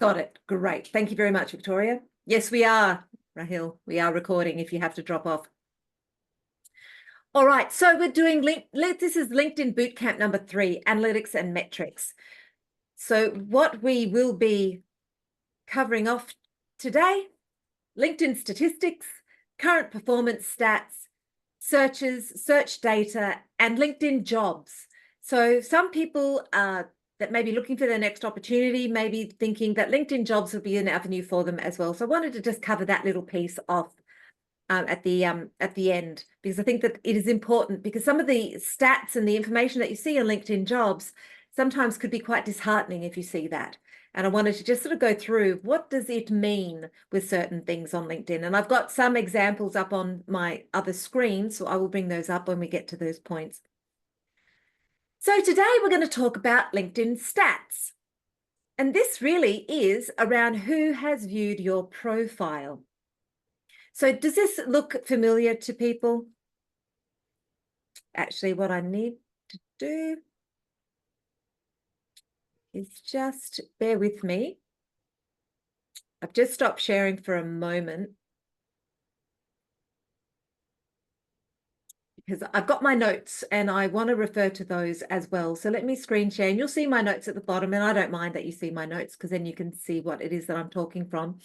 Got it. Great. Thank you very much, Victoria. Yes, we are, Rahil. We are recording if you have to drop off. All right. So we're doing this is LinkedIn Bootcamp number 3, analytics and metrics. So what we will be covering off today, LinkedIn statistics, current performance stats, searches, search data, and LinkedIn jobs. So some people that may be looking for their next opportunity, may be thinking that LinkedIn jobs will be an avenue for them as well. So I wanted to just cover that little piece off at the end, because I think that it is important, because some of the stats and the information that you see on LinkedIn jobs sometimes could be quite disheartening if you see that. And I wanted to just sort of go through, what does it mean with certain things on LinkedIn? And I've got some examples up on my other screen, so I will bring those up when we get to those points. So today we're going to talk about LinkedIn stats. And this really is around who has viewed your profile. So does this look familiar to people? Actually, what I need to do is just bear with me. I've just stopped sharing for a moment, because I've got my notes and I want to refer to those as well. So let me screen share, and you'll see my notes at the bottom, and I don't mind that you see my notes, because then you can see what it is that I'm talking from.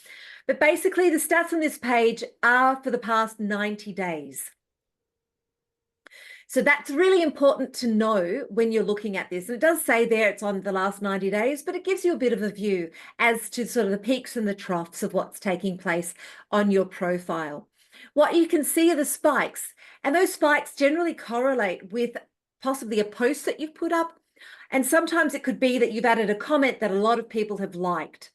But basically the stats on this page are for the past 90 days. So that's really important to know when you're looking at this. And it does say there it's on the last 90 days, but it gives you a bit of a view as to sort of the peaks and the troughs of what's taking place on your profile. What you can see are the spikes, and those spikes generally correlate with possibly a post that you've put up. And sometimes it could be that you've added a comment that a lot of people have liked.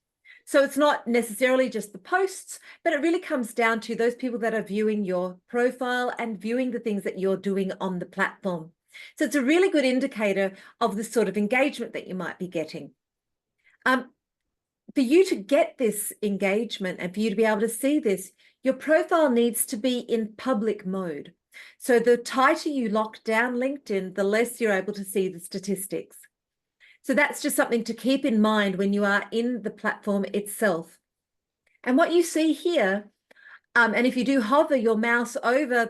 So it's not necessarily just the posts, but it really comes down to those people that are viewing your profile and viewing the things that you're doing on the platform. So it's a really good indicator of the sort of engagement that you might be getting. For you to get this engagement and for you to be able to see this, your profile needs to be in public mode. So the tighter you lock down LinkedIn, the less you're able to see the statistics. So that's just something to keep in mind when you are in the platform itself. And what you see here, and if you do hover your mouse over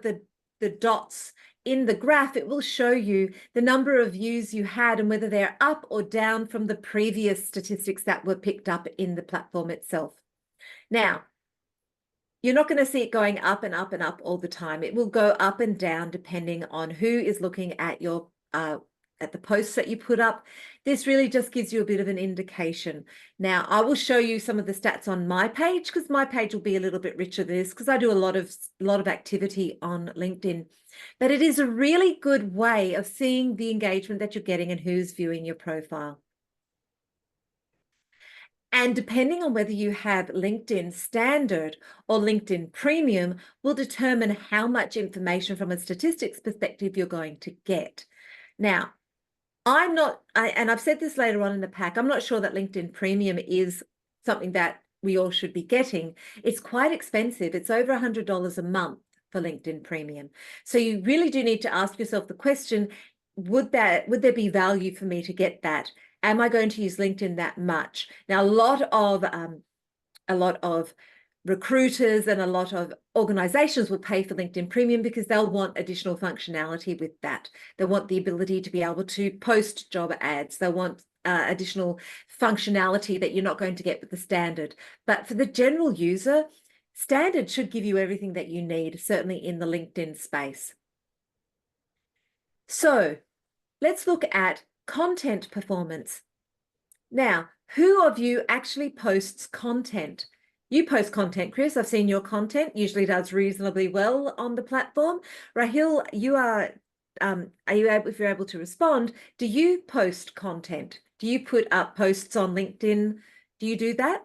the dots in the graph, it will show you the number of views you had and whether they're up or down from the previous statistics that were picked up in the platform itself. Now, you're not going to see it going up and up and up all the time. It will go up and down depending on who is looking at your at the posts that you put up. This really just gives you a bit of an indication. Now, I will show you some of the stats on my page, because my page will be a little bit richer than this, because I do a lot of activity on LinkedIn. But it is a really good way of seeing the engagement that you're getting and who's viewing your profile. And depending on whether you have LinkedIn Standard or LinkedIn Premium will determine how much information from a statistics perspective you're going to get. Now, and I've said this later on in the pack, I'm not sure that LinkedIn Premium is something that we all should be getting. It's quite expensive. It's over $100 a month for LinkedIn Premium. So you really do need to ask yourself the question, would there be value for me to get that? Am I going to use LinkedIn that much? Now, a lot of recruiters and a lot of organizations will pay for LinkedIn Premium because they'll want additional functionality with that. They want the ability to be able to post job ads. They want additional functionality that you're not going to get with the Standard. But for the general user, Standard should give you everything that you need, certainly in the LinkedIn space. So let's look at content performance. Now, who of you actually posts content? You post content, Chris. I've seen your content usually does reasonably well on the platform. Rahil, you are you able, if you're able to respond, do you post content? Do you put up posts on LinkedIn? Do you do that?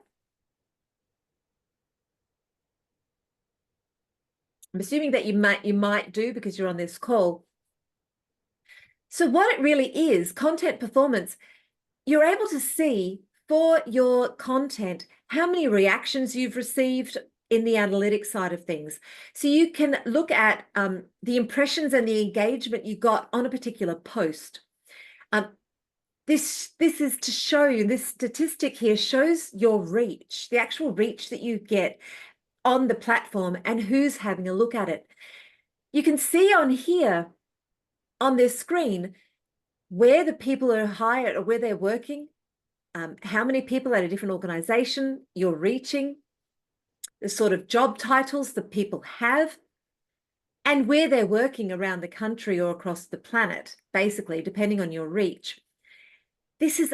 I'm assuming that you might do, because you're on this call. So what it really is, content performance, you're able to see for your content how many reactions you've received in the analytics side of things. So you can look at the impressions and the engagement you got on a particular post. This is to show you, this statistic here shows your reach, the actual reach that you get on the platform and who's having a look at it. You can see on here on this screen where the people are hired or where they're working, how many people at a different organization you're reaching, the sort of job titles that people have, and where they're working around the country or across the planet, basically, depending on your reach. This is,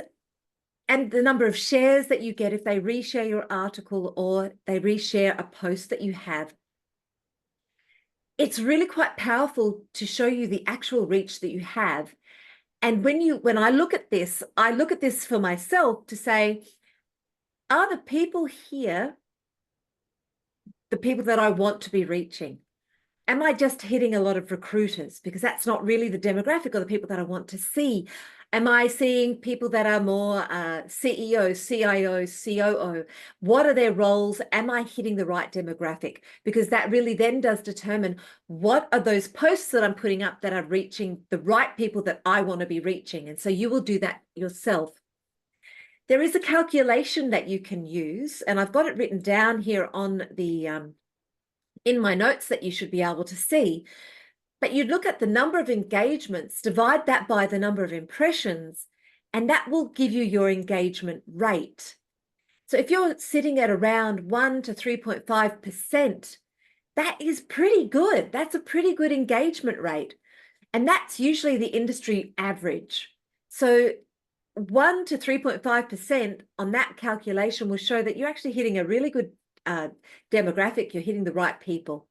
and the number of shares that you get if they reshare your article or they reshare a post that you have. It's really quite powerful to show you the actual reach that you have. And when I look at this for myself to say, are the people here the people that I want to be reaching? Am I just hitting a lot of recruiters? Because that's not really the demographic of the people that I want to see. Am I seeing people that are more CEOs, CIOs, COO? What are their roles? Am I hitting the right demographic? Because that really then does determine what are those posts that I'm putting up that are reaching the right people that I want to be reaching. And so you will do that yourself. There is a calculation that you can use, and I've got it written down here on the in my notes that you should be able to see. But you look at the number of engagements, divide that by the number of impressions, and that will give you your engagement rate. So if you're sitting at around 1 to 3.5%, that is pretty good. That's a pretty good engagement rate. And that's usually the industry average. So 1 to 3.5% on that calculation will show that you're actually hitting a really good demographic. You're hitting the right people.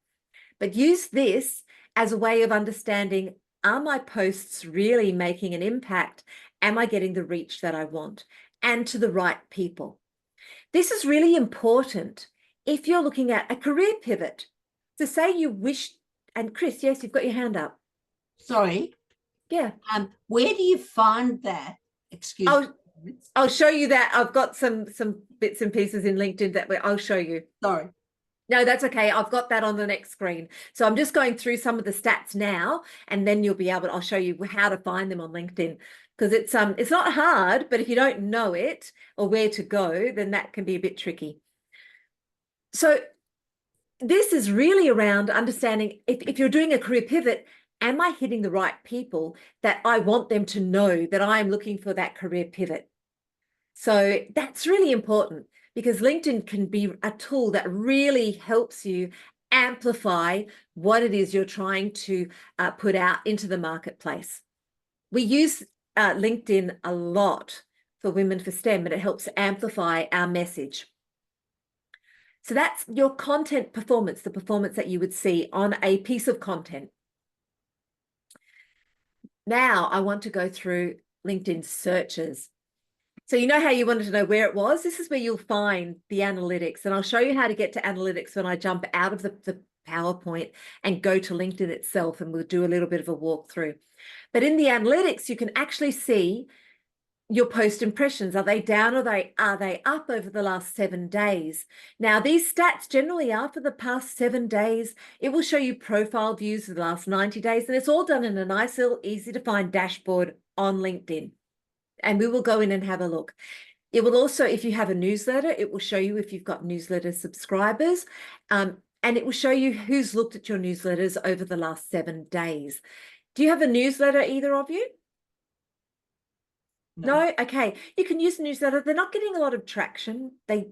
But use this as a way of understanding, are my posts really making an impact? Am I getting the reach that I want and to the right people? This is really important if you're looking at a career pivot. So say you wish, and Chris, yes, you've got your hand up. Sorry. Yeah. Where do you find that? Excuse me. I'll show you that. I've got some bits and pieces in LinkedIn that I'll show you. Sorry. No, that's okay. I've got that on the next screen. So I'm just going through some of the stats now, and then you'll be able to, I'll show you how to find them on LinkedIn, because it's not hard, but if you don't know it or where to go, then that can be a bit tricky. So this is really around understanding if you're doing a career pivot, am I hitting the right people that I want them to know that I'm looking for that career pivot? So that's really important, because LinkedIn can be a tool that really helps you amplify what it is you're trying to put out into the marketplace. We use LinkedIn a lot for Women for STEM, and it helps amplify our message. So that's your content performance, the performance that you would see on a piece of content. Now I want to go through LinkedIn searches. So you know how you wanted to know where it was? This is where you'll find the analytics. And I'll show you how to get to analytics when I jump out of the PowerPoint and go to LinkedIn itself, and we'll do a little bit of a walkthrough. But in the analytics, you can actually see your post impressions. Are they down or are they up over the last 7 days? Now, these stats generally are for the past 7 days. It will show you profile views for the last 90 days, and it's all done in a nice little easy to find dashboard on LinkedIn. And we will go in and have a look. It will also, if you have a newsletter, it will show you if you've got newsletter subscribers, and it will show you who's looked at your newsletters over the last 7 days. Do you have a newsletter, either of you? No? Okay. You can use a newsletter. They're not getting a lot of traction. They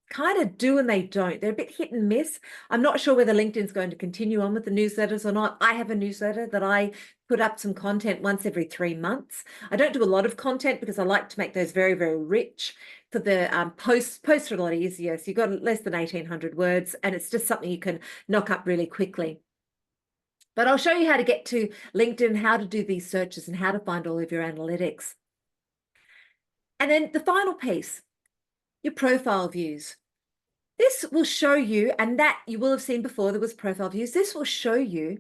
kind of do and they don't. They're a bit hit and miss. I'm not sure whether LinkedIn's going to continue on with the newsletters or not. I have a newsletter that I put up some content once every 3 months. I don't do a lot of content because I like to make those very, very rich. For the posts are a lot easier. So you've got less than 1,800 words, and it's just something you can knock up really quickly. But I'll show you how to get to LinkedIn, how to do these searches, and how to find all of your analytics. And then the final piece, your profile views. This will show you, and that you will have seen before, there was profile views. This will show you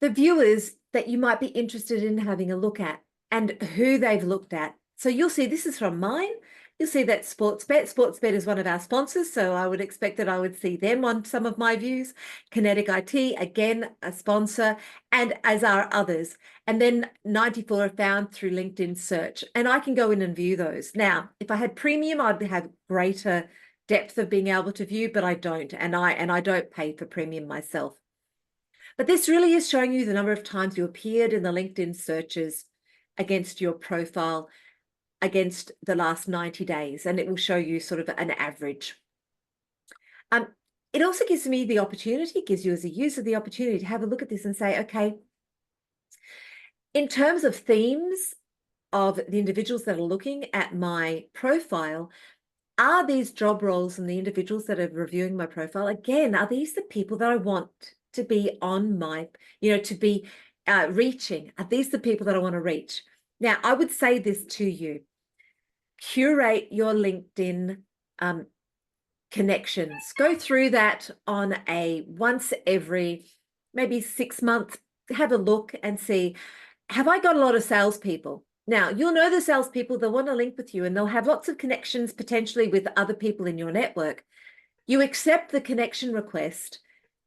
the viewers that you might be interested in having a look at and who they've looked at. So you'll see this is from mine, You'll see that Sportsbet is one of our sponsors, so I would expect that I would see them on some of my views. Kinetic IT, again, a sponsor, and as are others. And then 94 are found through LinkedIn search, and I can go in and view those. Now, if I had premium, I'd have greater depth of being able to view, but I don't, and I don't pay for premium myself. But this really is showing you the number of times you appeared in the LinkedIn searches against your profile against the last 90 days, and it will show you sort of an average. It also gives me the opportunity, gives you as a user the opportunity to have a look at this and say, okay, in terms of themes of the individuals that are looking at my profile, are these job roles and the individuals that are reviewing my profile, again, are these the people that I want to be on my, to be reaching? Are these the people that I want to reach? Now, I would say this to you. Curate your LinkedIn connections. Go through that on a once every maybe 6 months. Have a look and see, have I got a lot of salespeople? Now, you'll know the salespeople, they'll want to link with you and they'll have lots of connections potentially with other people in your network. You accept the connection request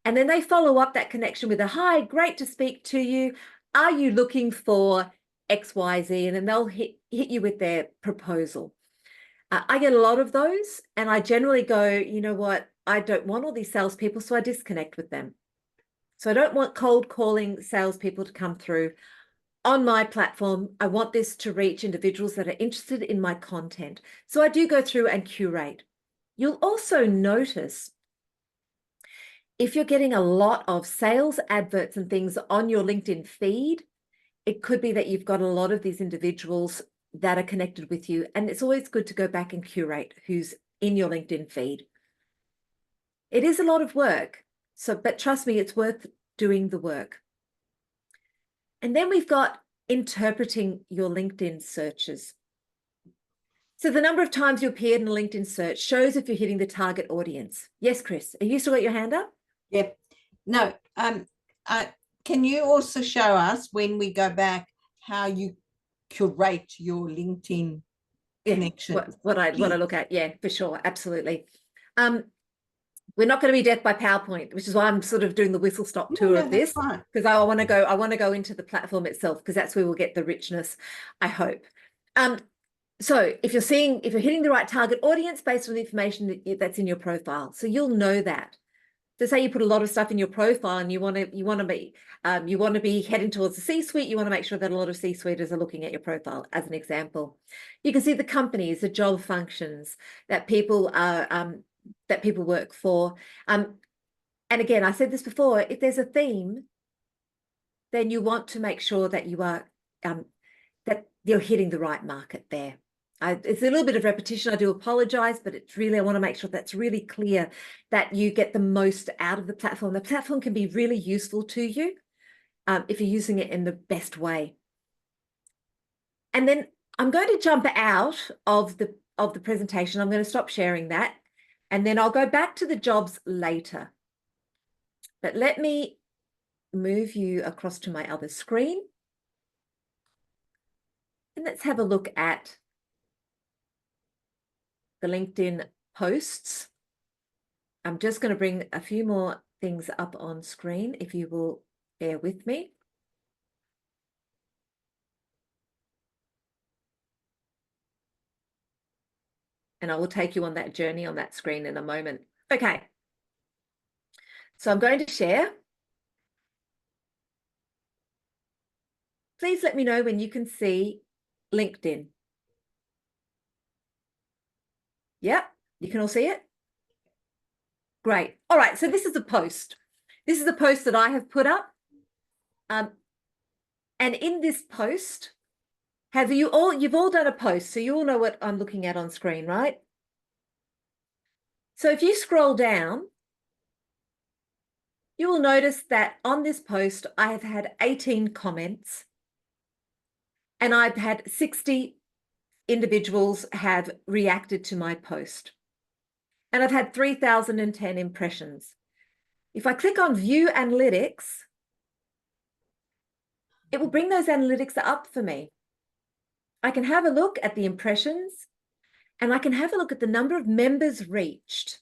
and then they follow up that connection with a, hi, great to speak to you. Are you looking for XYZ? And then they'll hit you with their proposal. I get a lot of those and I generally go, you know what? I don't want all these salespeople, so I disconnect with them. So I don't want cold calling salespeople to come through on my platform. I want this to reach individuals that are interested in my content. So I do go through and curate. You'll also notice if you're getting a lot of sales adverts and things on your LinkedIn feed, it could be that you've got a lot of these individuals that are connected with you. And it's always good to go back and curate who's in your LinkedIn feed. It is a lot of work. But trust me, it's worth doing the work. And then we've got interpreting your LinkedIn searches. So the number of times you appeared in a LinkedIn search shows if you're hitting the target audience. Yes, Chris, are you still got your hand up? Yep. No, can you also show us when we go back how you curate your LinkedIn connections? What I look at, yeah, for sure, absolutely. We're not going to be death by PowerPoint, which is why I'm sort of doing the whistle stop tour of this, because I want to go into the platform itself, because that's where we'll get the richness, I hope. So if you're hitting the right target audience based on the information that's in your profile, so you'll know that. So say you put a lot of stuff in your profile and you want to be heading towards the C-suite, you want to make sure that a lot of C-suiters are looking at your profile, as an example. You can see the companies, the job functions that people work for. And again, I said this before, if there's a theme, then you want to make sure that you are that you're hitting the right market there. It's a little bit of repetition. I do apologize, but it's really, I want to make sure that's really clear that you get the most out of the platform. The platform can be really useful to you if you're using it in the best way. And then I'm going to jump out of the presentation. I'm going to stop sharing that. And then I'll go back to the jobs later. But let me move you across to my other screen. And let's have a look at the LinkedIn posts. I'm just going to bring a few more things up on screen, if you will bear with me. And I will take you on that journey on that screen in a moment. Okay. So I'm going to share. Please let me know when you can see LinkedIn. Yep, you can all see it? Great. All right, so this is a post. This is a post that I have put up. And in this post, you've all done a post, so you all know what I'm looking at on screen, right? So if you scroll down, you will notice that on this post, I have had 18 comments and I've had 60 individuals have reacted to my post. And I've had 3,010 impressions. If I click on View Analytics, it will bring those analytics up for me. I can have a look at the impressions and I can have a look at the number of members reached.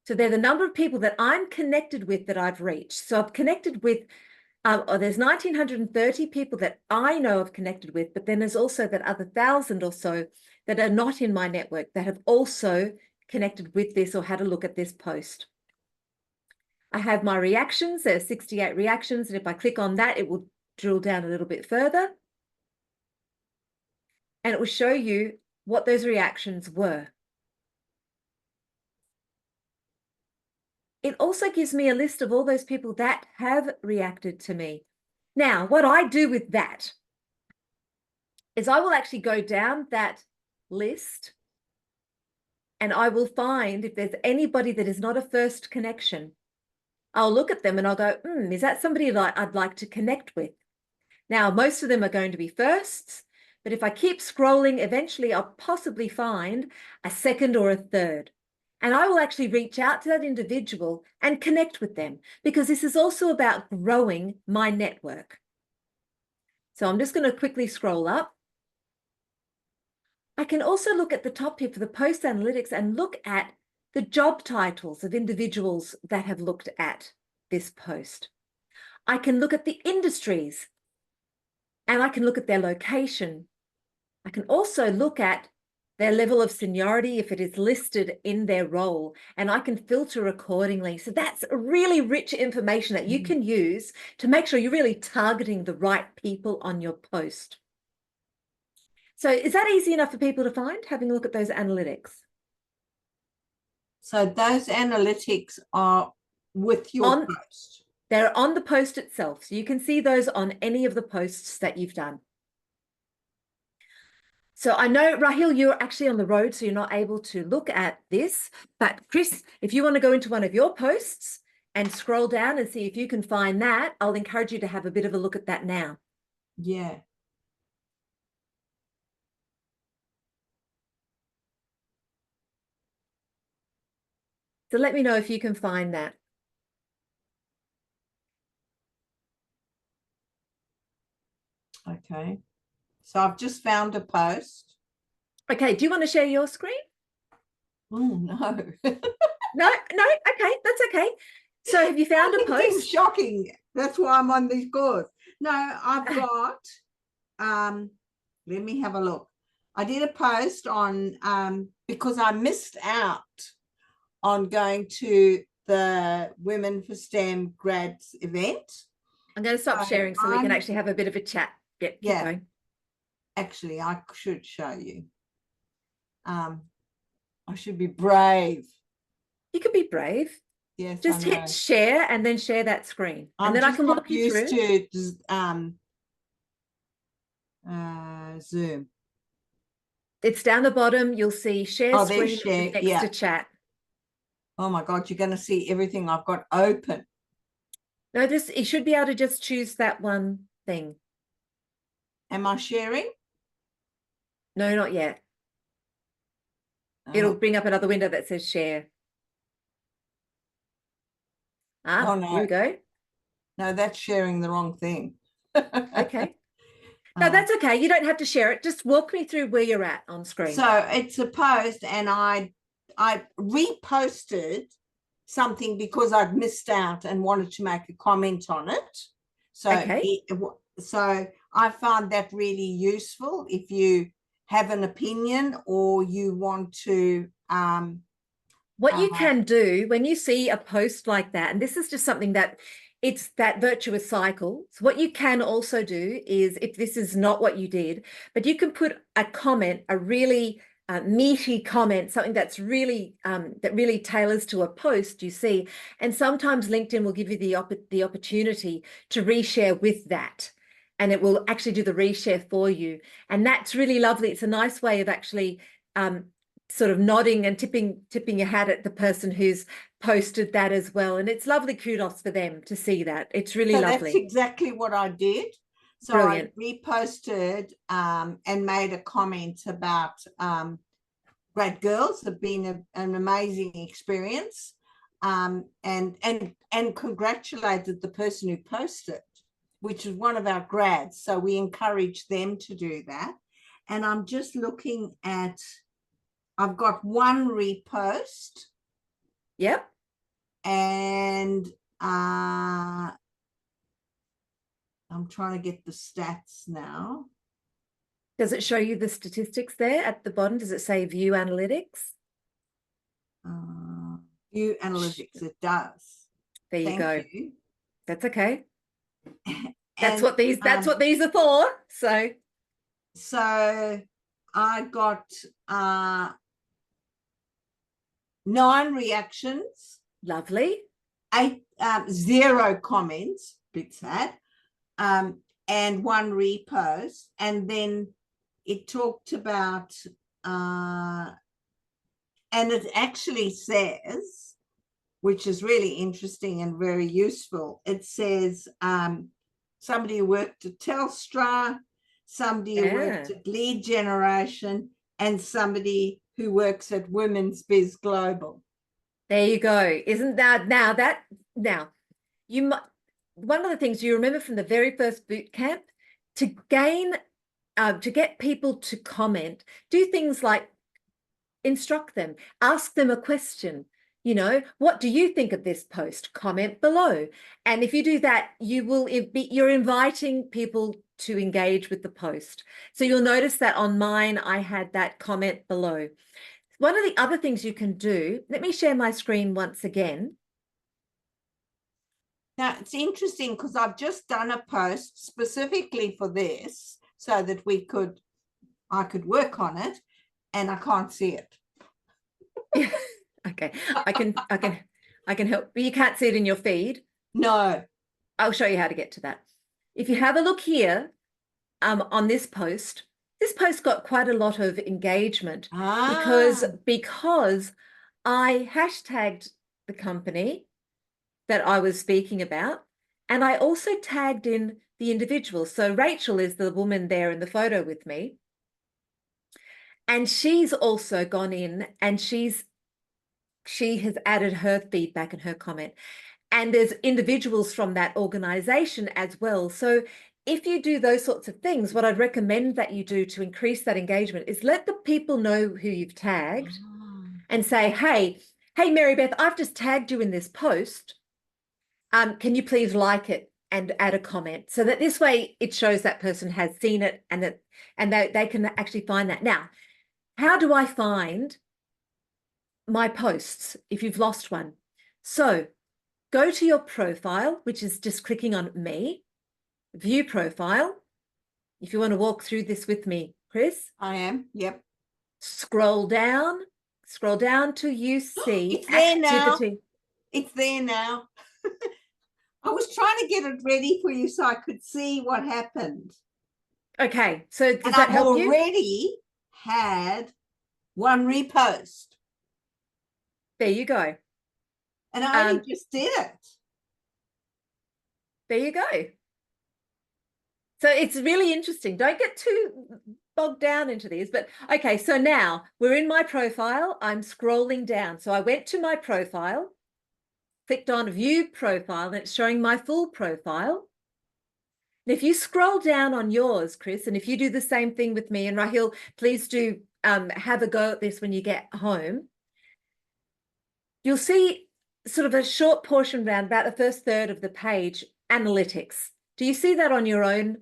So they're the number of people that I'm connected with that I've reached. So I've connected with, there's 1,930 people that I know I've connected with, but then there's also that other 1,000 or so that are not in my network that have also connected with this or had a look at this post. I have my reactions. There's 68 reactions. And if I click on that, it will drill down a little bit further. And it will show you what those reactions were. It also gives me a list of all those people that have reacted to me. Now, what I do with that is I will actually go down that list and I will find if there's anybody that is not a first connection. I'll look at them and I'll go, is that somebody that I'd like to connect with? Now, most of them are going to be firsts, but if I keep scrolling, eventually I'll possibly find a second or a third. And I will actually reach out to that individual and connect with them, because this is also about growing my network. So I'm just going to quickly scroll up. I can also look at the top here for the post analytics and look at the job titles of individuals that have looked at this post. I can look at the industries and I can look at their location. I can also look at their level of seniority if it is listed in their role, and I can filter accordingly. So that's really rich information that you can use to make sure you're really targeting the right people on your post. So is that easy enough for people to find, having a look at those analytics? So those analytics are with your post. They're on the post itself. So you can see those on any of the posts that you've done. So I know, Rahil, you're actually on the road, so you're not able to look at this. But Chris, if you want to go into one of your posts and scroll down and see if you can find that, I'll encourage you to have a bit of a look at that now. Yeah. So let me know if you can find that. Okay. So I've just found a post. Okay, do you want to share your screen? Oh, no. No, okay, that's okay. So have you found a post? Shocking. That's why I'm on these calls. No, I've got, let me have a look. I did a post on, because I missed out on going to the Women for STEM grads event. I'm going to stop sharing so we can actually have a bit of a chat. Yep, keep going. Actually, I should show you. I should be brave. You could be brave. Yes, just hit share and then share that screen, and then I can walk you through. To Zoom. It's down the bottom. You'll see share screen next to chat. Oh my God, you're going to see everything I've got open. No, you should be able to just choose that one thing. Am I sharing? No, not yet. It'll bring up another window that says share. Oh, no. Here we go. No, that's sharing the wrong thing. Okay. No, that's okay. You don't have to share it. Just walk me through where you're at on screen. So it's a post, and I reposted something because I'd missed out and wanted to make a comment on it. So, so I found that really useful if you have an opinion or you want to what you can do when you see a post like that, and this is just something that it's that virtuous cycle. So what you can also do is, if this is not what you did, but you can put a comment, a really meaty comment, something that's really that really tailors to a post you see. And sometimes LinkedIn will give you the opportunity to reshare with that, and it will actually do the reshare for you. And that's really lovely. It's a nice way of actually sort of nodding and tipping your hat at the person who's posted that as well. And it's lovely kudos for them to see that. It's really lovely. That's exactly what I did. So brilliant. I reposted and made a comment about Great Girls have been an amazing experience, and congratulated the person who posted, which is one of our grads. So we encourage them to do that. and I'm just looking at, I've got one repost, Yep. and I'm trying to get the stats now. Does it show you the statistics there at the bottom? Does it say view analytics? View analytics, it does. There you Thank go. you. That's okay. That's And what these are for. so I got 9 reactions, Lovely. 0 comments, big sad, and 1 repost. And then it talked about, and it actually says, which is really interesting and very useful, it says somebody who worked at Telstra, somebody who worked at Lead Generation, and somebody who works at Women's Biz Global. There you go. Isn't that now you might, one of the things you remember from the very first boot camp, to get people to comment, do things like instruct them, ask them a question. What do you think of this post? Comment below. And if you do that, you're inviting people to engage with the post. So you'll notice that on mine, I had that comment below. One of the other things you can do, let me share my screen once again. Now, it's interesting because I've just done a post specifically for this so that I could work on it, and I can't see it. Yeah. Okay. I can help, but you can't see it in your feed. No. I'll show you how to get to that. If you have a look here, on this post got quite a lot of engagement because I hashtagged the company that I was speaking about, and I also tagged in the individual. So Rachel is the woman there in the photo with me, and she's also gone in and she has added her feedback and her comment. And there's individuals from that organization as well. So if you do those sorts of things, what I'd recommend that you do to increase that engagement is let the people know who you've tagged and say, hey, Mary Beth, I've just tagged you in this post. Can you please like it and add a comment? So that this way it shows that person has seen it and they can actually find that. Now, how do I find my posts if you've lost one? So go to your profile, which is just clicking on me, view profile. If you want to walk through this with me, Chris. I am, yep. Scroll down till you see it's there activity. Now. It's there now. I was trying to get it ready for you so I could see what happened. Okay, so does that help you? I've already had 1 repost. There you go. And I only just did it. There you go. So it's really interesting. Don't get too bogged down into these, but okay, so now we're in my profile. I'm scrolling down. So I went to my profile, clicked on view profile, and it's showing my full profile. And if you scroll down on yours, Chris, and if you do the same thing with me, and Rahil, please do have a go at this when you get home, you'll see sort of a short portion around about the first third of the page, analytics. Do you see that on your own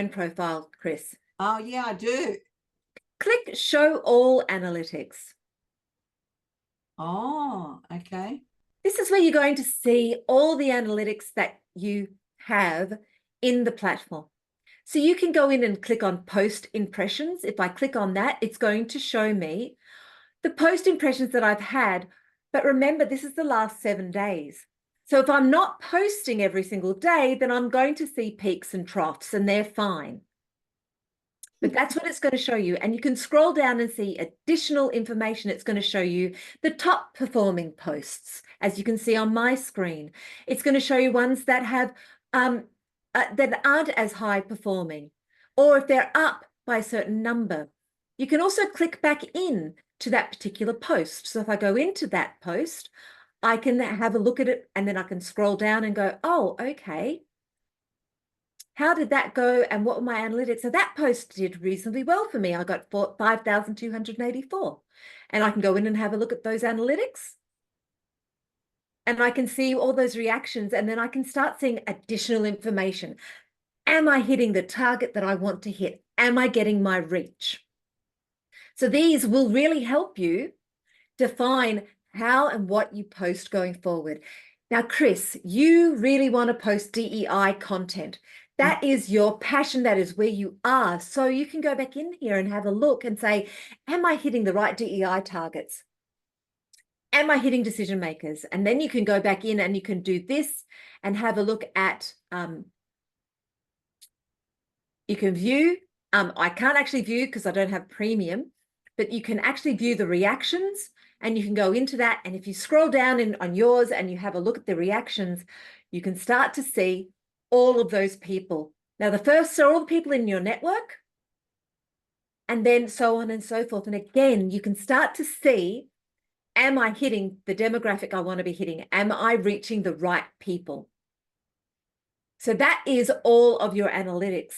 profile, Chris? Oh, yeah, I do. Click show all analytics. Oh, okay. This is where you're going to see all the analytics that you have in the platform. So you can go in and click on post impressions. If I click on that, it's going to show me the post impressions that I've had. But remember, this is the last 7 days. So if I'm not posting every single day, then I'm going to see peaks and troughs, and they're fine. But that's what it's going to show you. And you can scroll down and see additional information. It's going to show you the top performing posts, as you can see on my screen. It's going to show you ones that have that aren't as high performing, or if they're up by a certain number. You can also click back in to that particular post. So if I go into that post, I can have a look at it, and then I can scroll down and go, oh, okay. how did that go and what were my analytics? So that post did reasonably well for me. I got 5,284. And I can go in and have a look at those analytics. And I can see all those reactions, and then I can start seeing additional information. Am I hitting the target that I want to hit? Am I getting my reach? So these will really help you define how and what you post going forward. Now, Chris, you really want to post DEI content. That is your passion. That is where you are. So you can go back in here and have a look and say, am I hitting the right DEI targets? Am I hitting decision makers? And then you can go back in and you can do this and have a look at, you can view, I can't actually view because I don't have premium, but you can actually view the reactions and you can go into that. And if you scroll down on yours and you have a look at the reactions, you can start to see all of those people. Now, the first are all the people in your network, and then so on and so forth. And again, you can start to see, am I hitting the demographic I want to be hitting? Am I reaching the right people? So that is all of your analytics.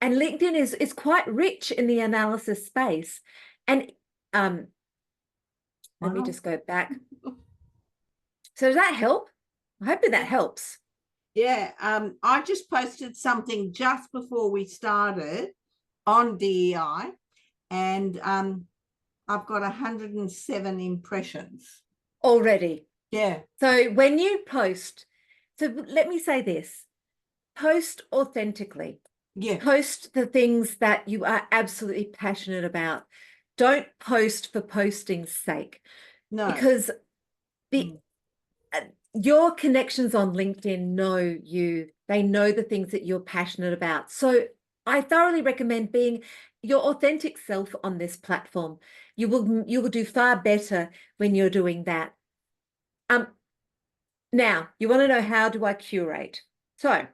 And LinkedIn is quite rich in the analysis space. And let me just go back. So does that help? I hope that helps. Yeah, I just posted something just before we started on DEI, and I've got 107 impressions Already. Yeah. So when you post, so let me say this, post authentically. Yeah. Post the things that you are absolutely passionate about. Don't post for posting's sake. No. Because your connections on LinkedIn know you. They know the things that you're passionate about. So I thoroughly recommend being your authentic self on this platform. You will do far better when you're doing that. Now, you want to know, how do I curate? So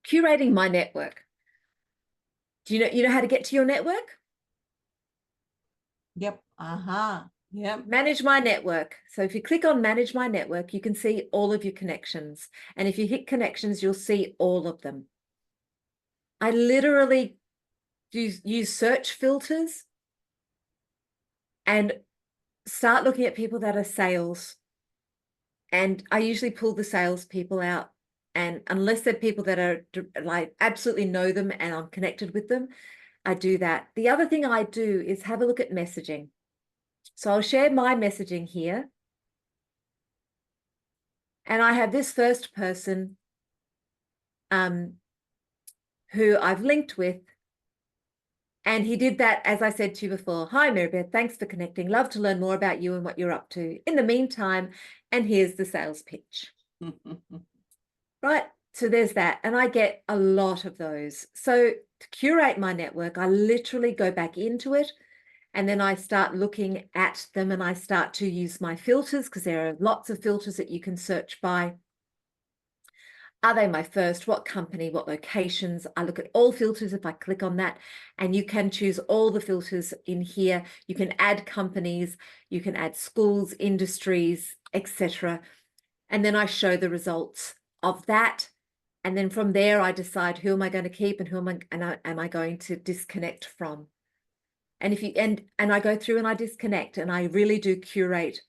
curating my network. Do you know how to get to your network? Yep. Yep. Manage my network. So if you click on manage my network, you can see all of your connections. And if you hit connections, you'll see all of them. I literally use search filters and start looking at people that are sales. And I usually pull the sales people out. And unless they're people that are like absolutely know them and I'm connected with them, I do that. The other thing I do is have a look at messaging. So I'll share my messaging here. And I have this first person who I've linked with. And he did that, as I said to you before. Hi, Marybeth, thanks for connecting. Love to learn more about you and what you're up to. In the meantime, and here's the sales pitch. Right, so there's that. And I get a lot of those. So to curate my network, I literally go back into it and then I start looking at them and I start to use my filters, because there are lots of filters that you can search by. Are they my first? What company? What locations? I look at all filters if I click on that, and you can choose all the filters in here. You can add companies, you can add schools, industries, etc. And then I show the results of that. And then from there, I decide who am I going to keep and who am I going to disconnect from. And if you and I go through and I disconnect, and I really do curate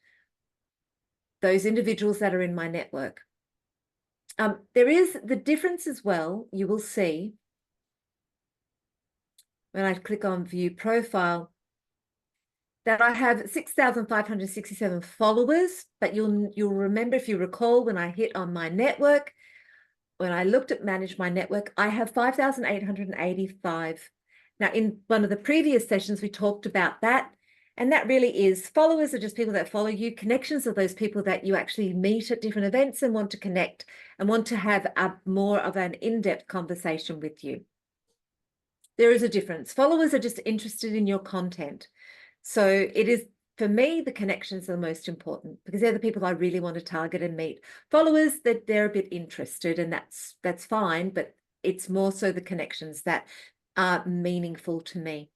those individuals that are in my network. There is the difference as well, you will see when I click on view profile, that I have 6,567 followers, but you'll remember, if you recall, when I hit on my network, when I looked at manage my network, I have 5,885. Now, in one of the previous sessions, we talked about that. And that really is, followers are just people that follow you. Connections are those people that you actually meet at different events and want to connect and want to have more of an in-depth conversation with you. There is a difference. Followers are just interested in your content. So it is, for me, the connections are the most important, because they're the people I really want to target and meet. Followers, that they're a bit interested, and that's fine, but it's more so the connections that are meaningful to me.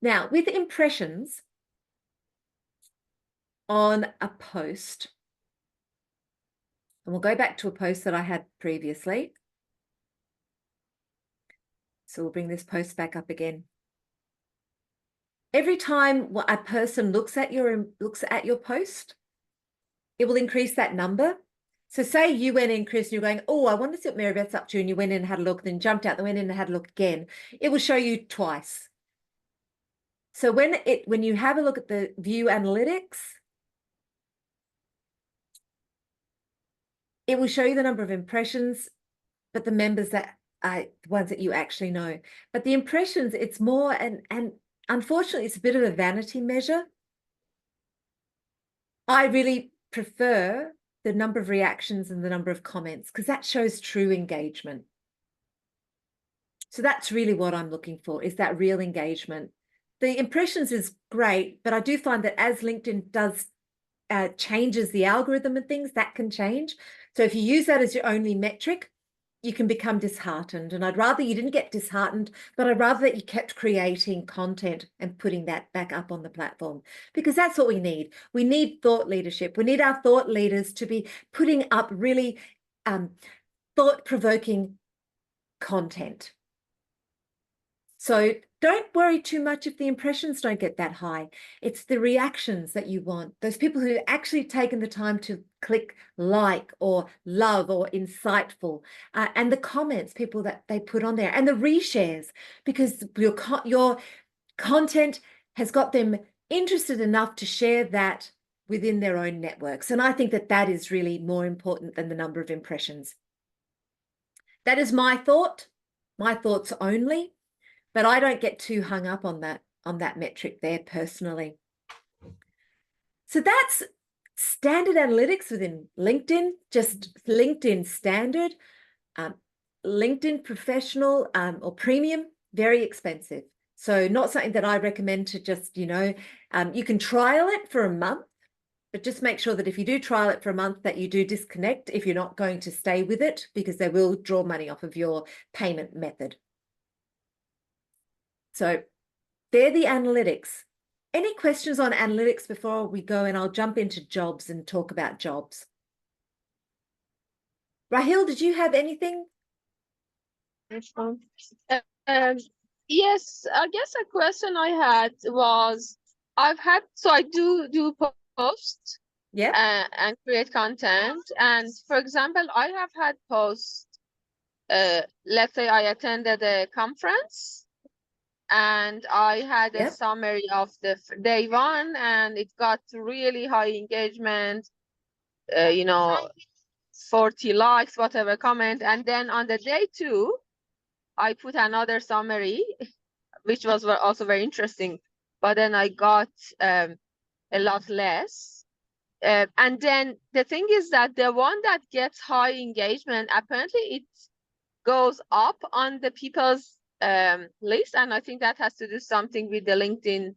Now, with impressions on a post, And we'll go back to a post that I had previously. So we'll bring this post back up again. Every time a person looks at your post, it will increase that number. So say you went in, Chris, and you're going, oh, I wonder to see what Mary Beth's up to, and you went in and had a look, then jumped out, then went in and had a look again. It will show you twice. So when you have a look at the view analytics, it will show you the number of impressions, but the members that are the ones that you actually know. But the impressions, it's more, and unfortunately, it's a bit of a vanity measure. I really prefer the number of reactions and the number of comments, because that shows true engagement. So that's really what I'm looking for, is that real engagement. The impressions is great, but I do find that as LinkedIn does changes the algorithm and things, that can change. So if you use that as your only metric, you can become disheartened. And I'd rather you didn't get disheartened, but I'd rather that you kept creating content and putting that back up on the platform, because that's what we need. We need thought leadership. We need our thought leaders to be putting up really thought-provoking content. So don't worry too much if the impressions don't get that high. It's the reactions that you want. Those people who actually taken the time to click like or love or insightful, and the comments, people that they put on there, and the reshares, because your content has got them interested enough to share that within their own networks. And I think that that is really more important than the number of impressions. That is my thoughts only. But I don't get too hung up on that metric there personally. So that's standard analytics within LinkedIn, just LinkedIn standard, LinkedIn professional or premium, very expensive. So not something that I recommend to just, you can trial it for a month, but just make sure that if you do trial it for a month, that you do disconnect if you're not going to stay with it, because they will draw money off of your payment method. So they're the analytics. Any questions on analytics before we go? And I'll jump into jobs and talk about jobs. Rahil, did you have anything? Yes, I guess a question I had was, I do posts, Yeah. and create content. And for example, I have had posts, let's say I attended a conference and I had a Yep. summary of the day one, and it got really high engagement, 40 likes, whatever comment. And then on the day two, I put another summary, which was also very interesting, but then I got a lot less. And then the thing is that the one that gets high engagement, apparently it goes up on the people's list, and I think that has to do something with the LinkedIn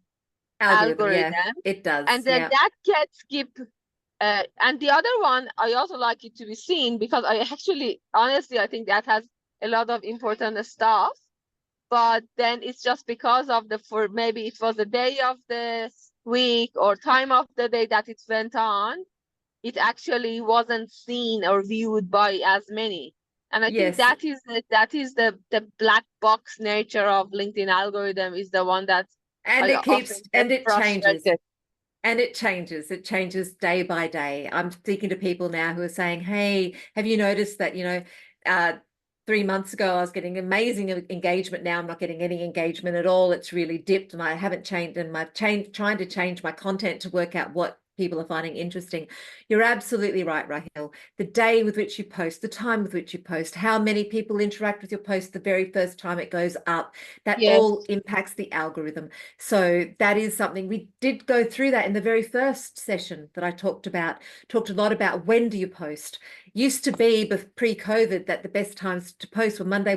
algorithm. Yeah, it does. And then yeah. that gets skipped. And the other one, I also like it to be seen, because honestly, I think that has a lot of important stuff. But then it's just because of maybe it was the day of the week or time of the day that it went on, it actually wasn't seen or viewed by as many. And I think that is the black box nature of LinkedIn algorithm, is the one that and I it keeps often and get it changes. frustrated. And it changes day by day. I'm speaking to people now who are saying, hey, have you noticed that, 3 months ago I was getting amazing engagement. Now I'm not getting any engagement at all. It's really dipped, and I haven't changed, and I'm trying to change my content to work out what people are finding interesting. You're absolutely right, Rahil. The day with which you post, the time with which you post, how many people interact with your post the very first time it goes up, that all impacts the algorithm. So that is something we did go through that in the very first session that I talked a lot about. When do you post? Used to be pre-COVID that the best times to post were Monday,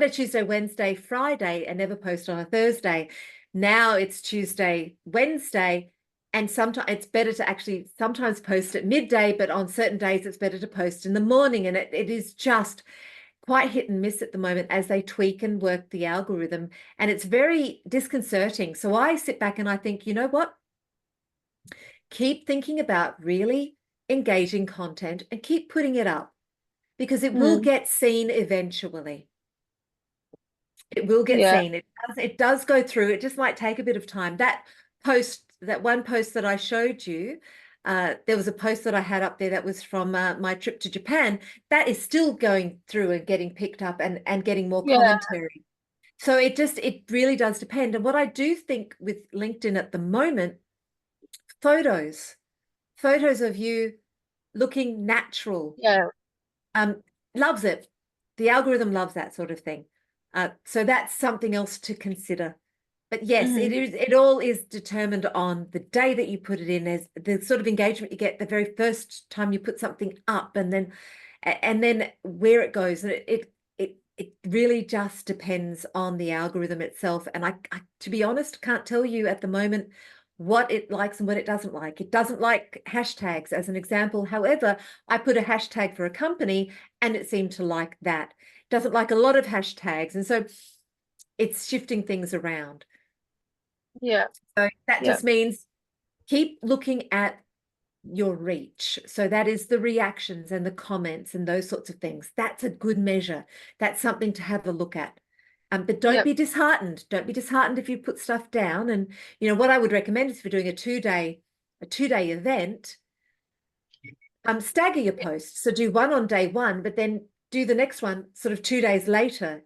Tuesday, Wednesday, Friday, and never post on a Thursday. Now it's Tuesday, Wednesday, and sometimes it's better to actually sometimes post at midday, but on certain days it's better to post in the morning. And it is just quite hit and miss at the moment as they tweak and work the algorithm. And it's very disconcerting. So I sit back and I think, you know what? Keep thinking about really engaging content and keep putting it up, because it will get seen eventually. It will get Yeah. seen. It does go through. It just might take a bit of time. That one post that I showed you, there was a post that I had up there that was from my trip to Japan. That is still going through and getting picked up and getting more Yeah. commentary. So it really does depend. And what I do think with LinkedIn at the moment, photos of you looking natural, Yeah. loves it. The algorithm loves that sort of thing. So that's something else to consider. But yes, it all is determined on the day that you put it in, as the sort of engagement you get the very first time you put something up, and then where it goes. And it really just depends on the algorithm itself. And I, to be honest, can't tell you at the moment what it likes and what it doesn't like. It doesn't like hashtags, as an example. However, I put a hashtag for a company and it seemed to like that. It doesn't like a lot of hashtags. And so it's shifting things around. Yeah. So that Yeah. just means keep looking at your reach. So that is the reactions and the comments and those sorts of things. That's a good measure. That's something to have a look at. But don't be disheartened. Don't be disheartened if you put stuff down. And what I would recommend is, if you're doing a two-day event, stagger your posts. So do one on day one, but then do the next one sort of 2 days later,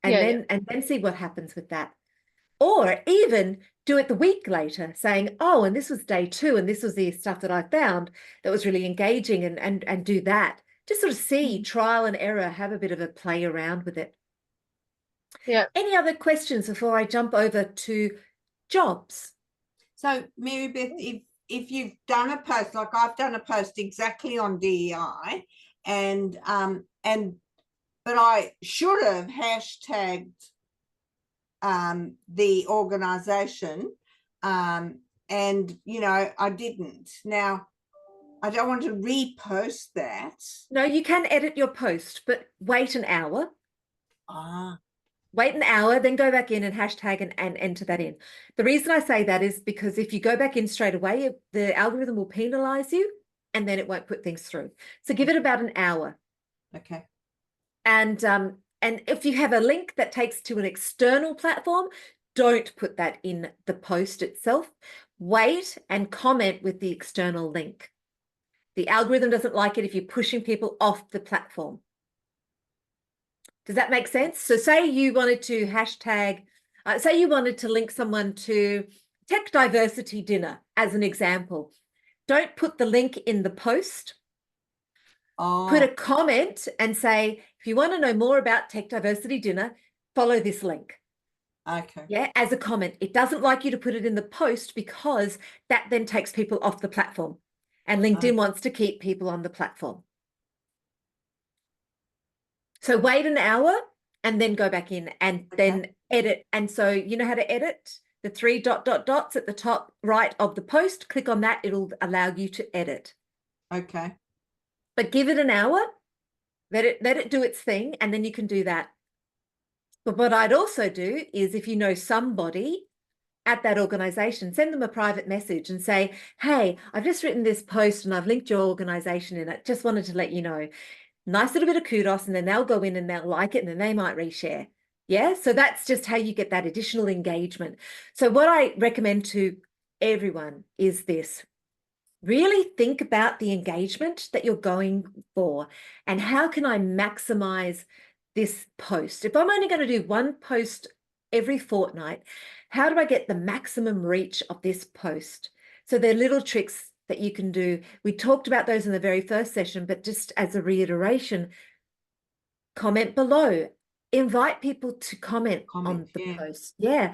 and Yeah. then see what happens with that. Or even do it the week later, saying, oh, and this was day 2, and this was the stuff that I found that was really engaging, and do that. Just sort of see, trial and error, have a bit of a play around with it. Yeah. Any other questions before I jump over to jobs? So, Mary Beth, if you've done a post, like I've done a post exactly on DEI, but I should have hashtagged the organization, and I didn't. Now, I don't want to repost that. No, you can edit your post, but wait an hour. Wait an hour, then go back in and hashtag and enter that in. The reason I say that is because if you go back in straight away, the algorithm will penalize you, and then it won't put things through. So give it about an hour. Okay. And if you have a link that takes to an external platform, don't put that in the post itself. Wait and comment with the external link. The algorithm doesn't like it if you're pushing people off the platform. Does that make sense? So say you wanted to hashtag, say you wanted to link someone to Tech Diversity Dinner, as an example. Don't put the link in the post. Put a comment and say, if you want to know more about Tech Diversity Dinner, follow this link. Okay. Yeah, as a comment. It doesn't like you to put it in the post, because that then takes people off the platform. And LinkedIn wants to keep people on the platform. So wait an hour and then go back in and then edit. And so you know how to edit? The 3 dots at the top right of the post. Click on that. It'll allow you to edit. Okay. But give it an hour. Let it do its thing, and then you can do that. But what I'd also do is, if you know somebody at that organization, send them a private message and say, hey, I've just written this post and I've linked your organization in it. Just wanted to let you know. Nice little bit of kudos, and then they'll go in and they'll like it, and then they might reshare. Yeah, so that's just how you get that additional engagement. So what I recommend to everyone is this: really think about the engagement that you're going for, and how can I maximize this post? If I'm only going to do one post every fortnight, how do I get the maximum reach of this post? So there are little tricks that you can do. We talked about those in the very first session, but just as a reiteration, comment below, invite people to comment on the post. Yeah.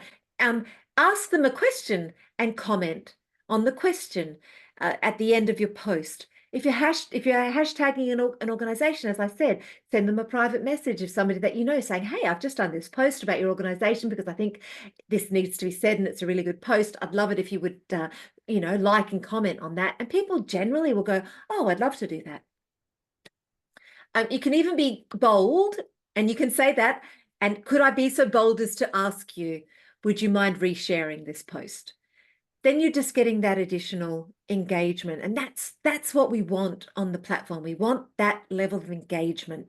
Ask them a question and comment on the question at the end of your post. If you're hashtagging an organization, as I said, send them a private message of somebody that you know, saying, hey, I've just done this post about your organization because I think this needs to be said and it's a really good post. I'd love it if you would, like and comment on that. And people generally will go, oh, I'd love to do that. You can even be bold, and you can say that. And could I be so bold as to ask you, would you mind resharing this post? then you're just getting that additional engagement. And that's what we want on the platform. We want that level of engagement.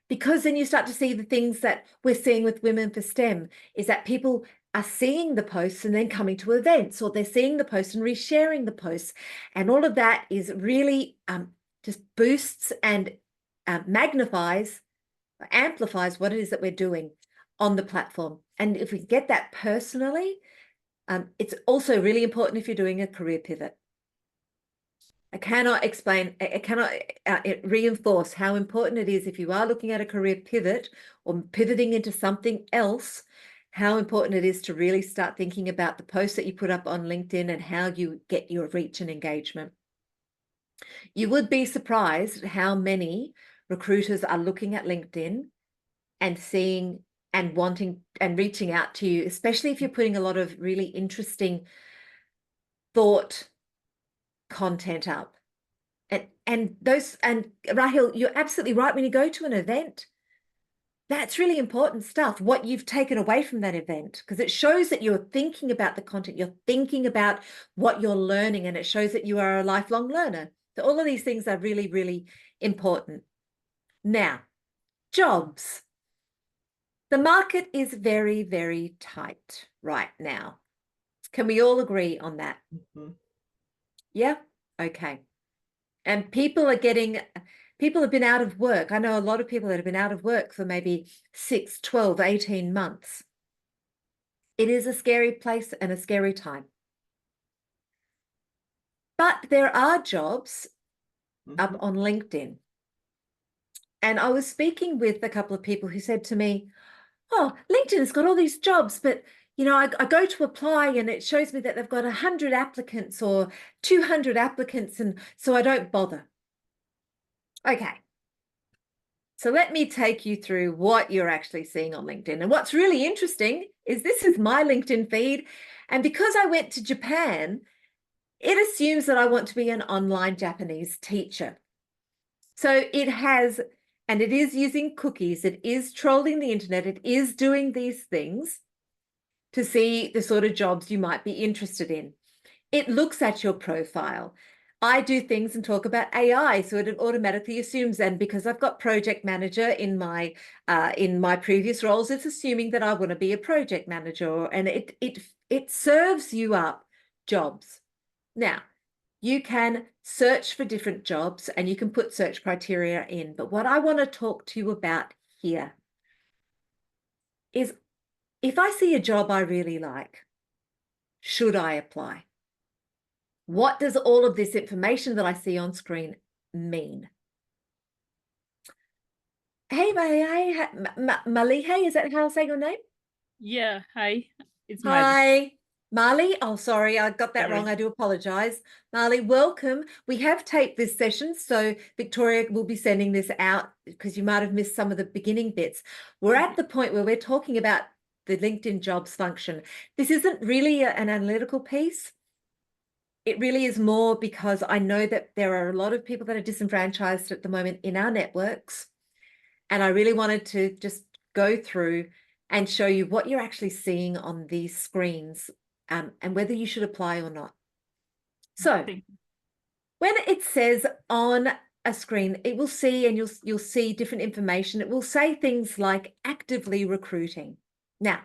Because then you start to see the things that we're seeing with Women for STEM, is that people are seeing the posts and then coming to events, or they're seeing the posts and resharing the posts. And all of that is really just boosts and magnifies, amplifies what it is that we're doing on the platform. And if we get that personally, it's also really important if you're doing a career pivot. I cannot reinforce how important it is if you are looking at a career pivot or pivoting into something else, how important it is to really start thinking about the posts that you put up on LinkedIn and how you get your reach and engagement. You would be surprised how many recruiters are looking at LinkedIn and seeing and wanting and reaching out to you, especially if you're putting a lot of really interesting thought content up. And Rahil, you're absolutely right. When you go to an event, that's really important stuff, what you've taken away from that event, because it shows that you're thinking about the content, you're thinking about what you're learning, and it shows that you are a lifelong learner. So all of these things are really, really important. Now, jobs. The market is very, very tight right now. Can we all agree on that? Mhm. Yeah? Okay. And people have been out of work. I know a lot of people that have been out of work for maybe 6, 12, 18 months. It is a scary place and a scary time. But there are jobs up on LinkedIn. And I was speaking with a couple of people who said to me, oh, LinkedIn's got all these jobs, but I go to apply and it shows me that they've got 100 applicants or 200 applicants, and so I don't bother. Okay. So let me take you through what you're actually seeing on LinkedIn. And what's really interesting is this is my LinkedIn feed. And because I went to Japan, it assumes that I want to be an online Japanese teacher. So it has, and it is using cookies, it is trolling the internet, it is doing these things to see the sort of jobs you might be interested in. It looks at your profile. I do things and talk about AI, so it automatically assumes, and because I've got project manager in my previous roles, it's assuming that I want to be a project manager, and it serves you up jobs. Now, you can search for different jobs and you can put search criteria in, but what I want to talk to you about here is, if I see a job I really like, should I apply? What does all of this information that I see on screen mean? Hey, Malihe, is that how I say your name? Yeah, hi. It's Mali. Hi, Marley. Oh, sorry, I got that Sorry. wrong. I do apologize. Marley, welcome. We have taped this session, so Victoria will be sending this out because you might have missed some of the beginning bits. We're at the point where we're talking about the LinkedIn jobs function. This isn't really an analytical piece. It really is more because I know that there are a lot of people that are disenfranchised at the moment in our networks. And I really wanted to just go through and show you what you're actually seeing on these screens, and whether you should apply or not. So when it says on a screen, it will see, and you'll see different information. It will say things like actively recruiting. Now,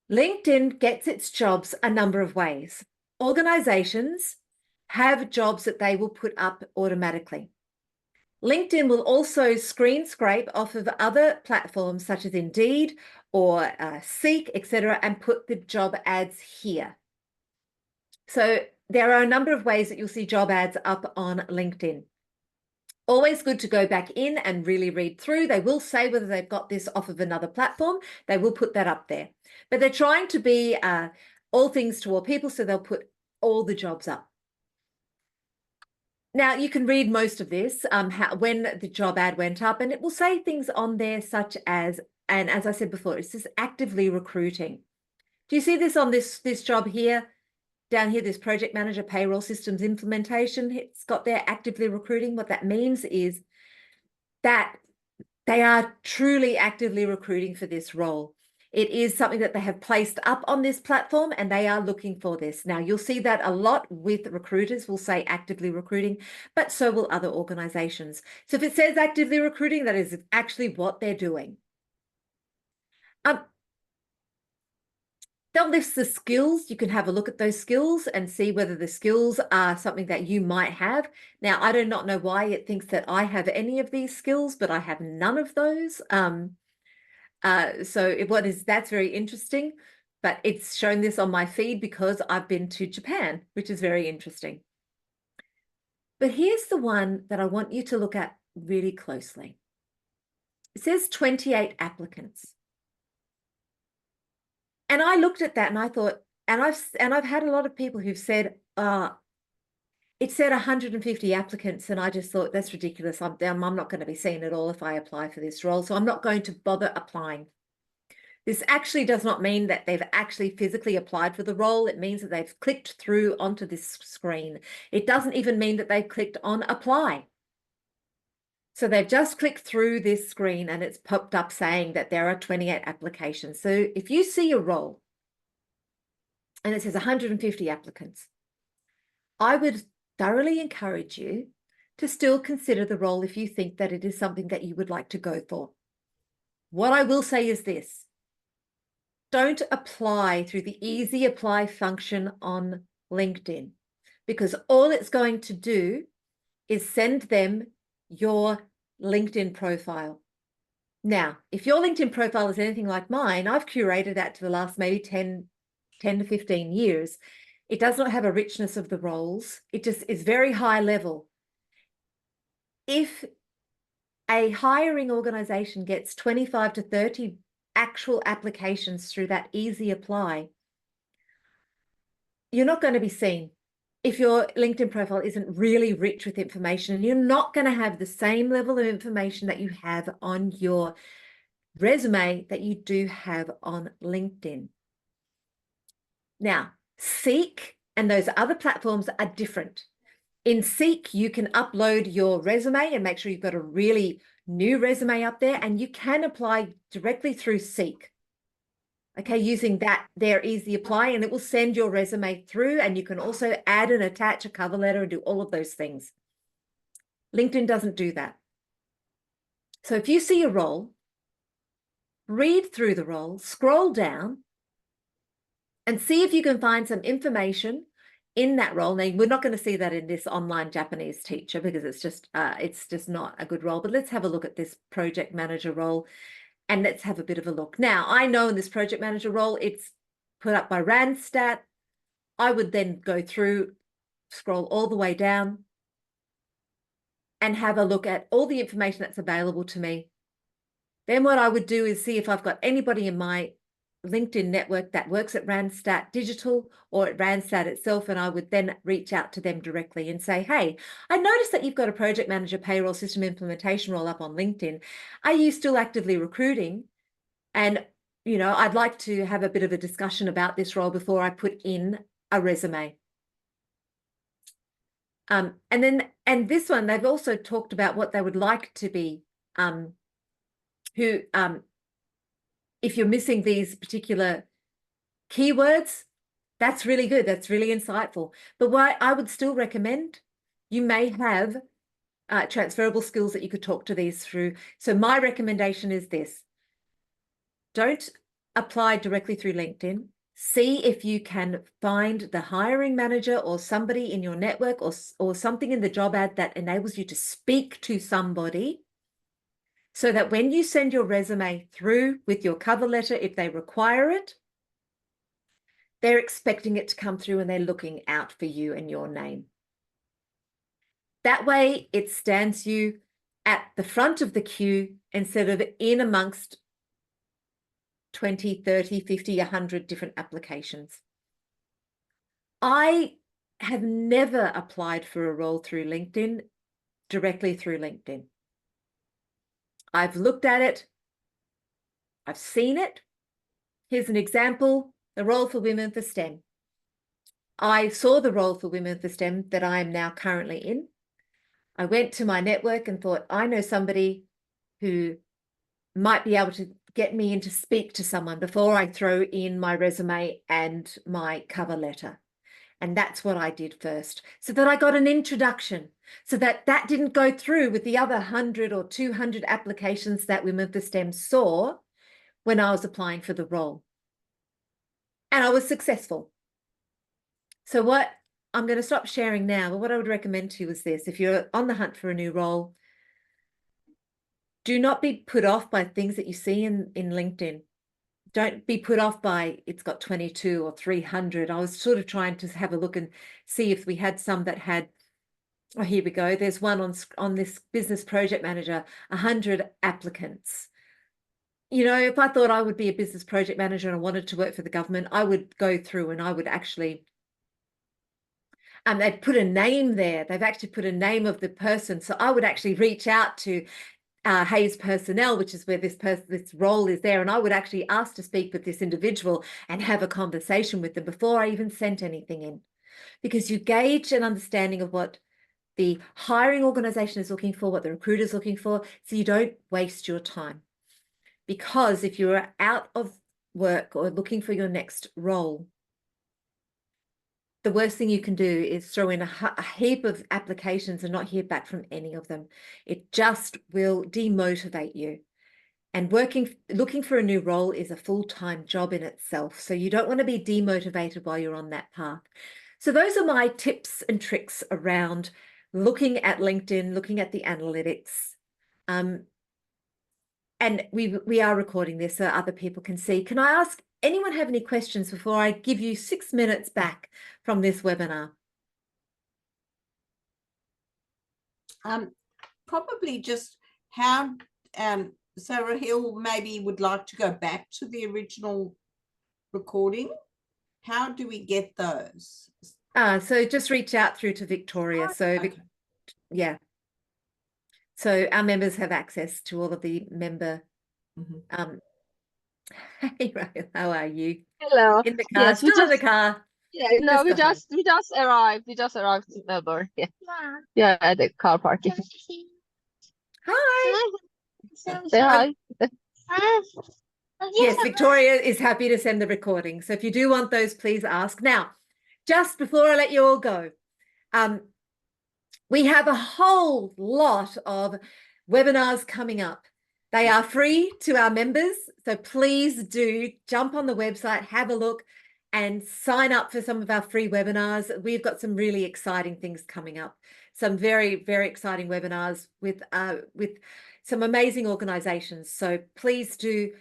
LinkedIn gets its jobs a number of ways. Organizations have jobs that they will put up automatically. LinkedIn will also screen scrape off of other platforms such as Indeed or Seek, etc., and put the job ads here. So there are a number of ways that you'll see job ads up on LinkedIn. Always good to go back in and really read through. They will say whether they've got this off of another platform. They will put that up there. But they're trying to be all things to all people, so they'll put all the jobs up. Now, you can read most of this, when the job ad went up, and it will say things on there such as, and as I said before, it's just actively recruiting. Do you see this on this job here? Down here, this project manager payroll systems implementation, it's got there actively recruiting. What that means is that they are truly actively recruiting for this role. It is something that they have placed up on this platform, and they are looking for this. Now, you'll see that a lot with recruiters will say actively recruiting, but so will other organizations. So if it says actively recruiting, that is actually what they're doing. They'll list the skills. You can have a look at those skills and see whether the skills are something that you might have. Now, I do not know why it thinks that I have any of these skills, but I have none of those. That's very interesting, but it's shown this on my feed because I've been to Japan, which is very interesting. But here's the one that I want you to look at really closely. It says 28 applicants. And I looked at that and I thought, and I've had a lot of people who've said, it said 150 applicants, and I just thought that's ridiculous. I'm not going to be seen at all if I apply for this role, so I'm not going to bother applying. This actually does not mean that they've actually physically applied for the role. It means that they've clicked through onto this screen. It doesn't even mean that they've clicked on apply. So they've just clicked through this screen and it's popped up saying that there are 28 applications. So if you see a role and it says 150 applicants, I would thoroughly encourage you to still consider the role if you think that it is something that you would like to go for. What I will say is this: don't apply through the easy apply function on LinkedIn, because all it's going to do is send them your LinkedIn profile. Now, if your LinkedIn profile is anything like mine, I've curated that to the last maybe 10 to 15 years. It does not have a richness of the roles. It just is very high level. If a hiring organization gets 25 to 30 actual applications through that easy apply, you're not going to be seen if your LinkedIn profile isn't really rich with information, and you're not going to have the same level of information that you have on your resume that you do have on LinkedIn. Now, Seek and those other platforms are different. In Seek, you can upload your resume and make sure you've got a really new resume up there, and you can apply directly through Seek. Okay, using that their easy apply, and it will send your resume through, and you can also add and attach a cover letter and do all of those things. LinkedIn doesn't do that. So if you see a role, read through the role, scroll down, and see if you can find some information in that role. Now, we're not going to see that in this online Japanese teacher because it's just not a good role. But let's have a look at this project manager role. And let's have a bit of a look. Now, I know in this project manager role, it's put up by Randstad. I would then go through, scroll all the way down, and have a look at all the information that's available to me. Then what I would do is see if I've got anybody in my LinkedIn network that works at Randstad Digital or at Randstad itself, and I would then reach out to them directly and say, hey, I noticed that you've got a project manager payroll system implementation role up on LinkedIn. Are you still actively recruiting? And, you know, I'd like to have a bit of a discussion about this role before I put in a resume. And this one, they've also talked about what they would like to be, if you're missing these particular keywords, that's really good. That's really insightful. But what I would still recommend, you may have transferable skills that you could talk to these through. So my recommendation is this: don't apply directly through LinkedIn. See if you can find the hiring manager or somebody in your network or something in the job ad that enables you to speak to somebody, so that when you send your resume through with your cover letter, if they require it, they're expecting it to come through and they're looking out for you and your name. That way it stands you at the front of the queue instead of in amongst 20, 30, 50, 100 different applications. I have never applied for a role through LinkedIn, directly through LinkedIn. I've looked at it. I've seen it. Here's an example, the role for Women for STEM. I saw the role for Women for STEM that I am now currently in. I went to my network and thought, I know somebody who might be able to get me in to speak to someone before I throw in my resume and my cover letter. And that's what I did first, so that I got an introduction, so that that didn't go through with the other 100 or 200 applications that Women for STEM saw when I was applying for the role. And I was successful. So what I'm going to stop sharing now, but what I would recommend to you is this: if you're on the hunt for a new role, do not be put off by things that you see in LinkedIn. Don't be put off by it's got 22 or 300. I was sort of trying to have a look and see if we had some that had, oh, here we go. There's one on this business project manager, 100 applicants. You know, if I thought I would be a business project manager and I wanted to work for the government, I would go through and I would actually, they'd put a name there. They've actually put a name of the person. So I would actually reach out to Hayes Personnel, which is where this role is there. And I would actually ask to speak with this individual and have a conversation with them before I even sent anything in, because you gauge an understanding of what the hiring organization is looking for, what the recruiter is looking for, so you don't waste your time. Because if you're out of work or looking for your next role, the worst thing you can do is throw in a heap of applications and not hear back from any of them. It just will demotivate you. And looking for a new role is a full-time job in itself. So you don't want to be demotivated while you're on that path. So those are my tips and tricks around looking at LinkedIn, looking at the analytics. And we are recording this so other people can see. Can I ask, anyone have any questions before I give you 6 minutes back from this webinar? Probably just how, so Raheel maybe would like to go back to the original recording. How do we get those? So just reach out through to Victoria. So Okay. yeah. So our members have access to all of the member. Hey, Raheel, how are you? Hello. In the car, Yes, we still in the just car. yeah, no, Just we got home. just arrived. We just arrived in Melbourne. Yeah. Yeah, at the car parking. Hi. Say hi. Yes, Victoria is happy to send the recording. So if you do want those, please ask. Now, just before I let you all go, we have a whole lot of webinars coming up. They are free to our members. So please do jump on the website, have a look, and sign up for some of our free webinars. We've got some really exciting things coming up. Some very, very exciting webinars with some amazing organizations. So please do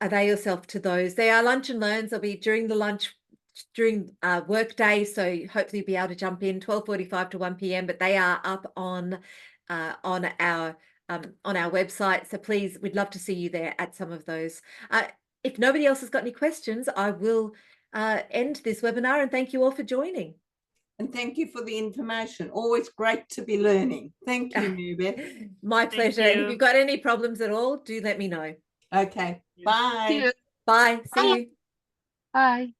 avail yourself to those. They are lunch and learns. They'll be during the lunch, during work day. So hopefully you'll be able to jump in 12:45 to 1 p.m. But they are up on our website. So please, we'd love to see you there at some of those. If nobody else has got any questions, I will end this webinar and thank you all for joining. And thank you for the information. Always great to be learning. Thank you, Marybeth. My pleasure. And if you. you've got any problems at all, do let me know. Okay. See Bye. you. Bye. See you. Bye.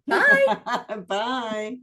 Bye. Bye.